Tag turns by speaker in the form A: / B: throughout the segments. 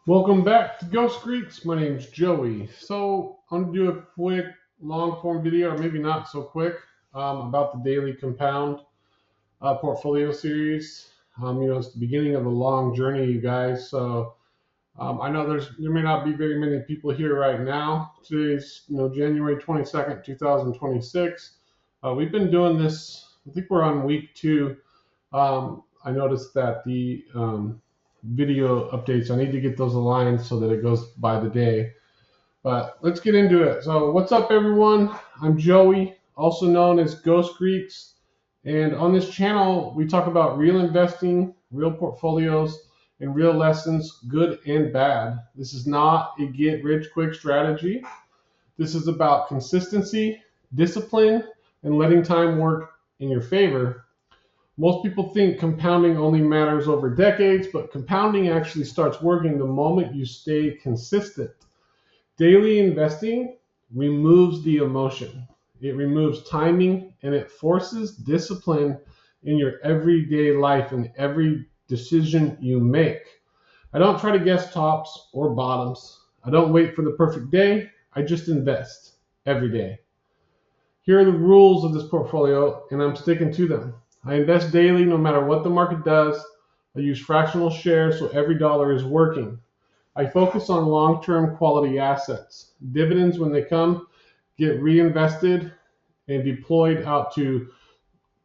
A: Welcome back to Ghost Creeks. My name's Joey. So I'm gonna do a quick long form video, or maybe not so quick, about the daily compound portfolio series. It's the beginning of a long journey, you guys. So I know there may not be very many people here right now. Today's January 22nd, 2026. We've been doing this. I think we're on week two. I noticed that the video updates, I need to get those aligned so that it goes by the day. But let's get into it. So what's up, everyone? I'm Joey, also known as Ghost Creeks. And on this channel, we talk about real investing, real portfolios, and real lessons, good and bad. This is not a get-rich-quick strategy. This is about consistency, discipline, and letting time work in your favor. Most people think compounding only matters over decades, but compounding actually starts working the moment you stay consistent. Daily investing removes the emotion. It removes timing and it forces discipline in your everyday life and every decision you make. I don't try to guess tops or bottoms. I don't wait for the perfect day. I just invest every day. Here are the rules of this portfolio, and I'm sticking to them. I invest daily no matter what the market does. I use fractional shares so every dollar is working. I focus on long-term quality assets. Dividends, when they come, get reinvested and deployed out to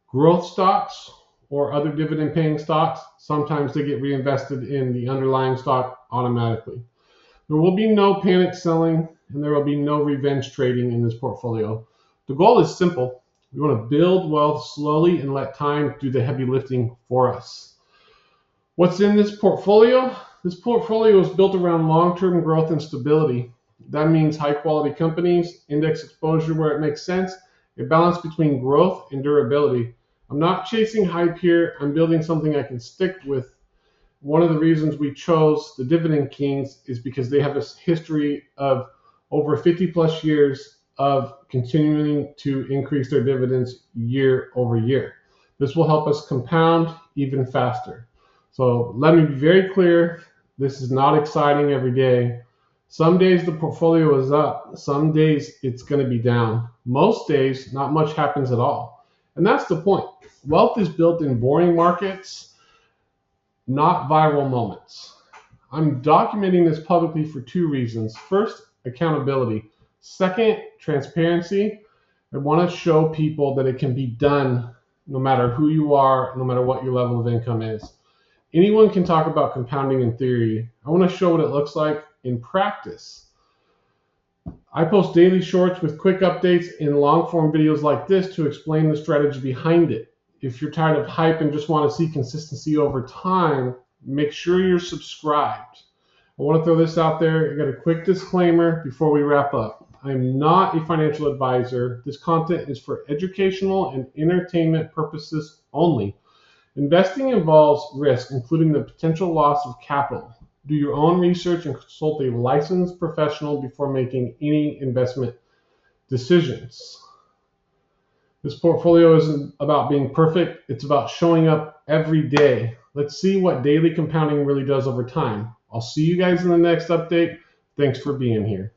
A: growth stocks or other dividend-paying stocks. Sometimes they get reinvested in the underlying stock automatically. There will be no panic selling and there will be no revenge trading in this portfolio. The goal is simple. We want to build wealth slowly and let time do the heavy lifting for us. What's in this portfolio? This portfolio is built around long-term growth and stability. That means high-quality companies, index exposure where it makes sense, a balance between growth and durability. I'm not chasing hype here. I'm building something I can stick with. One of the reasons we chose the Dividend Kings is because they have a history of over 50 plus years of continuing to increase their dividends year over year. This will help us compound even faster. So let me be very clear, this is not exciting every day. Some days the portfolio is up, some days it's going to be down. Most days, not much happens at all. And that's the point. Wealth is built in boring markets, not viral moments. I'm documenting this publicly for two reasons. First, accountability. Second, transparency. I want to show people that it can be done no matter who you are, no matter what your level of income is. Anyone can talk about compounding in theory. I want to show what it looks like in practice. I post daily shorts with quick updates in long form videos like this to explain the strategy behind it. If you're tired of hype and just want to see consistency over time, make sure you're subscribed. I want to throw this out there. I got a quick disclaimer before we wrap up. I'm not a financial advisor. This content is for educational and entertainment purposes only. Investing involves risk, including the potential loss of capital. Do your own research and consult a licensed professional before making any investment decisions. This portfolio isn't about being perfect. It's about showing up every day. Let's see what daily compounding really does over time. I'll see you guys in the next update. Thanks for being here.